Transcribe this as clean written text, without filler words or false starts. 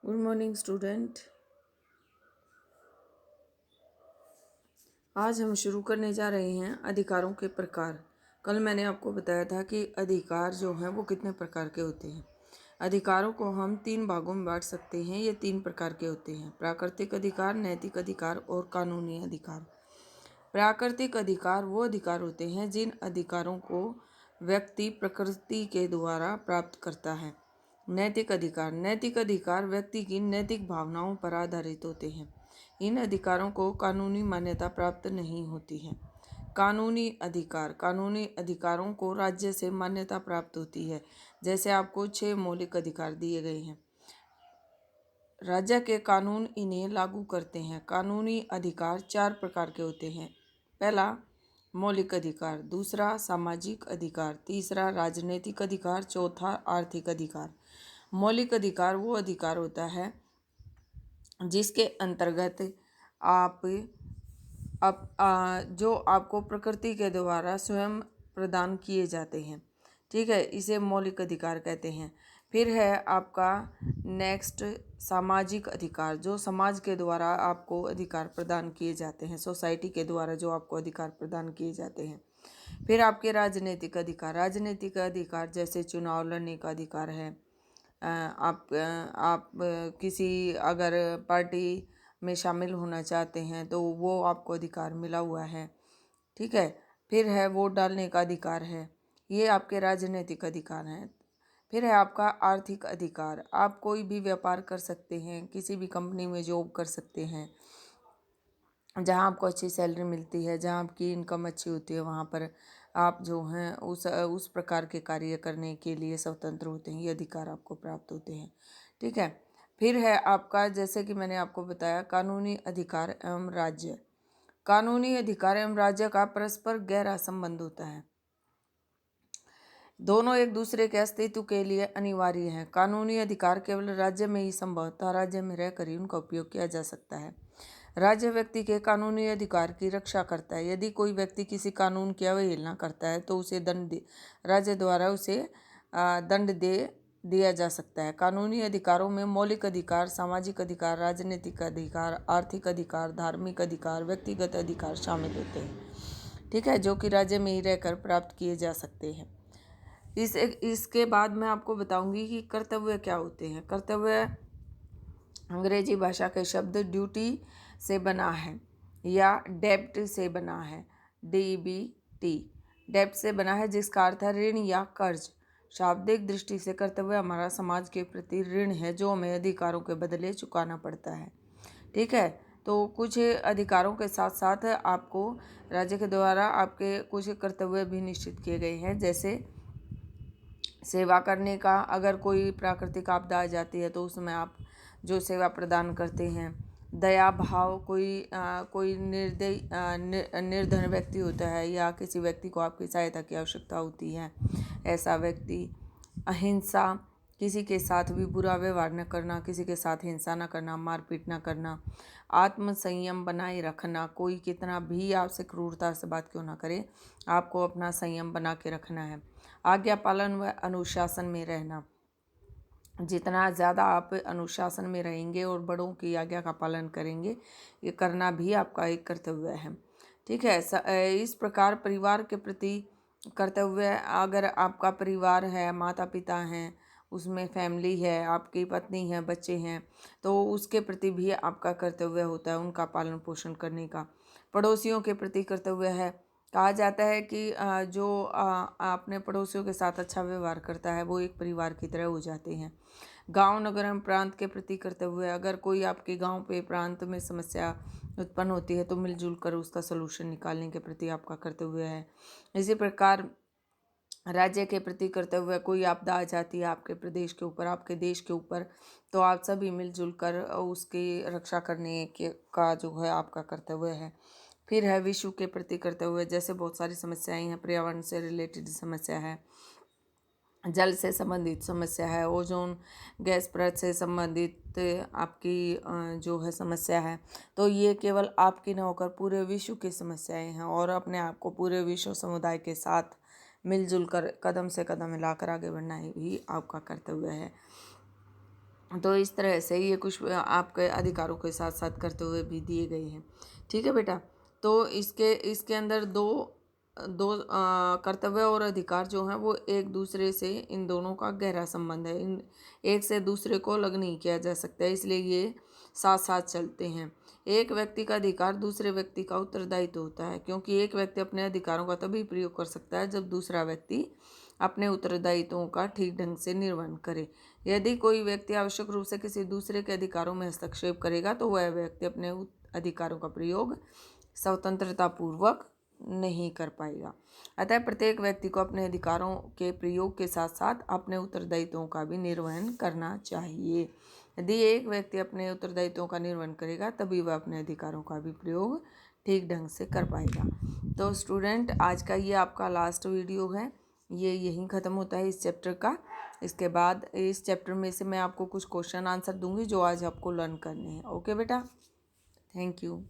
Good morning student. आज हम शुरू करने जा रहे हैं अधिकारों के प्रकार। कल मैंने आपको बताया था कि अधिकार जो हैं वो कितने प्रकार के होते हैं। अधिकारों को हम 3 भागों में बांट सकते हैं। ये 3 प्रकार के होते हैं: प्राकृतिक अधिकार, नैतिक अधिकार और कानूनी अधिकार। प्राकृतिक अधिकार वो अधिकार होते हैं जिन अधिकारों को व्यक्ति प्रकृति के द्वारा प्राप्त करता है। नैतिक अधिकार व्यक्ति की नैतिक भावनाओं पर आधारित होते हैं। इन अधिकारों को कानूनी मान्यता प्राप्त नहीं होती है। कानूनी अधिकारों को राज्य से मान्यता प्राप्त होती है। जैसे आपको 6 मौलिक अधिकार दिए गए हैं, राज्य के कानून इन्हें लागू करते हैं। कानूनी अधिकार 4 प्रकार के होते हैं। पहला मौलिक अधिकार, दूसरा सामाजिक अधिकार, तीसरा राजनीतिक अधिकार, चौथा आर्थिक अधिकार। मौलिक अधिकार वो अधिकार होता है जिसके अंतर्गत जो आपको प्रकृति के द्वारा स्वयं प्रदान किए जाते हैं। ठीक है, इसे मौलिक अधिकार कहते हैं। फिर है आपका नेक्स्ट सामाजिक अधिकार, जो समाज के द्वारा आपको अधिकार प्रदान किए जाते हैं, सोसाइटी के द्वारा जो आपको अधिकार प्रदान किए जाते हैं। फिर आपके राजनीतिक अधिकार जैसे चुनाव लड़ने का अधिकार है। आप किसी अगर पार्टी में शामिल होना चाहते हैं तो वो आपको अधिकार मिला हुआ है। ठीक है, फिर है वोट डालने का अधिकार है। ये आपके राजनीतिक अधिकार हैं। फिर है आपका आर्थिक अधिकार, आप कोई भी व्यापार कर सकते हैं, किसी भी कंपनी में जॉब कर सकते हैं जहां आपको अच्छी सैलरी मिलती है, जहां आपकी इनकम अच्छी होती है, वहां पर आप जो हैं उस प्रकार के कार्य करने के लिए स्वतंत्र होते हैं। ये अधिकार आपको प्राप्त होते हैं। ठीक है, फिर है आपका, जैसे कि मैंने आपको बताया, कानूनी अधिकार एवं राज्य। कानूनी अधिकार एवं राज्य का परस्पर गहरा संबंध होता है। दोनों एक दूसरे के अस्तित्व के लिए अनिवार्य हैं। कानूनी अधिकार केवल राज्य में ही संभवतः राज्य में रहकर ही उनका उपयोग किया जा सकता है। राज्य व्यक्ति के कानूनी अधिकार की रक्षा करता है। यदि कोई व्यक्ति किसी कानून की अवहेलना करता है तो उसे राज्य द्वारा उसे दंड दे दिया जा सकता है। कानूनी अधिकारों में मौलिक अधिकार, सामाजिक अधिकार, राजनीतिक अधिकार, आर्थिक अधिकार, धार्मिक अधिकार, व्यक्तिगत अधिकार शामिल होते हैं। ठीक है, जो कि राज्य में ही रहकर प्राप्त किए जा सकते हैं। इसके बाद मैं आपको बताऊंगी कि कर्तव्य क्या होते हैं। कर्तव्य अंग्रेजी भाषा के शब्द ड्यूटी से बना है या डेब्ट से बना है, DBT, डेब्ट से बना है, जिसका अर्थ है ऋण या कर्ज। शाब्दिक दृष्टि से कर्तव्य हमारा समाज के प्रति ऋण है जो हमें अधिकारों के बदले चुकाना पड़ता है। ठीक है, तो कुछ अधिकारों के साथ साथ आपको राज्य के द्वारा आपके कुछ कर्तव्य भी निश्चित किए गए हैं। जैसे सेवा करने का, अगर कोई प्राकृतिक आपदा आ जाती है तो उसमें आप जो सेवा प्रदान करते हैं। दया भाव, कोई निर्धन व्यक्ति होता है या किसी व्यक्ति को आपकी सहायता की आवश्यकता होती है, ऐसा व्यक्ति। अहिंसा, किसी के साथ भी बुरा व्यवहार न करना, किसी के साथ हिंसा न करना, मारपीट न करना। आत्म संयम बनाए रखना, कोई कितना भी आपसे क्रूरता से बात क्यों ना करे, आपको अपना संयम बना के रखना है। आज्ञा पालन व अनुशासन में रहना, जितना ज़्यादा आप अनुशासन में रहेंगे और बड़ों की आज्ञा का पालन करेंगे, ये करना भी आपका एक कर्तव्य है। ठीक है, इस प्रकार परिवार के प्रति कर्तव्य, अगर आपका परिवार है, माता पिता हैं, उसमें फैमिली है, आपकी पत्नी है, बच्चे हैं, तो उसके प्रति भी आपका कर्तव्य होता है उनका पालन पोषण करने का। पड़ोसियों के प्रति कर्तव्य है। कहा जाता है कि जो अपने पड़ोसियों के साथ अच्छा व्यवहार करता है वो एक परिवार की तरह हो जाते हैं। गांव, नगर एवं प्रांत के प्रति कर्तव्य है। अगर कोई आपके गांव पे, प्रांत में समस्या उत्पन्न होती है तो मिलजुल कर उसका सलूशन निकालने के प्रति आपका कर्तव्य है। इसी प्रकार राज्य के प्रति कर्तव्य, कोई आपदा आ जाती है आपके प्रदेश के ऊपर, आपके देश के ऊपर, तो आप सभी मिलजुल कर उसकी रक्षा करने का जो है आपका कर्तव्य है। फिर है विश्व के प्रति कर्तव्य, जैसे बहुत सारी समस्याएं हैं, पर्यावरण से रिलेटेड समस्या है, जल से संबंधित समस्या है, ओजोन गैस परत से संबंधित आपकी जो है समस्या है, तो ये केवल आपकी न होकर पूरे विश्व की समस्याएं हैं और अपने आप को पूरे विश्व समुदाय के साथ मिलजुल कर कदम से कदम मिलाकर आगे बढ़ना ही आपका कर्तव्य है। तो इस तरह से ये कुछ आपके अधिकारों के साथ साथ करते हुए भी दिए गए हैं। ठीक है बेटा। तो इसके अंदर दो दो कर्तव्य और अधिकार जो हैं वो एक दूसरे से, इन दोनों का गहरा संबंध है। इन एक से दूसरे को अलग नहीं किया जा सकता, इसलिए ये साथ साथ चलते हैं। एक व्यक्ति का अधिकार दूसरे व्यक्ति का उत्तरदायित्व होता है, क्योंकि एक व्यक्ति अपने अधिकारों का तभी प्रयोग कर सकता है जब दूसरा व्यक्ति अपने उत्तरदायित्वों का ठीक ढंग से निर्वहन करे। यदि कोई व्यक्ति आवश्यक रूप से किसी दूसरे के अधिकारों में हस्तक्षेप करेगा तो वह व्यक्ति अपने अधिकारों का प्रयोग स्वतंत्रतापूर्वक नहीं कर पाएगा। अतः प्रत्येक व्यक्ति को अपने अधिकारों के प्रयोग के साथ साथ अपने उत्तरदायित्वों का भी निर्वहन करना चाहिए। यदि एक व्यक्ति अपने उत्तरदायित्वों का निर्वहन करेगा तभी वह अपने अधिकारों का भी प्रयोग ठीक ढंग से कर पाएगा। तो स्टूडेंट, आज का ये आपका लास्ट वीडियो है, ये यहीं ख़त्म होता है इस चैप्टर का। इसके बाद इस चैप्टर में से मैं आपको कुछ क्वेश्चन आंसर दूंगी जो आज आपको लर्न करने हैं। ओके बेटा, थैंक यू।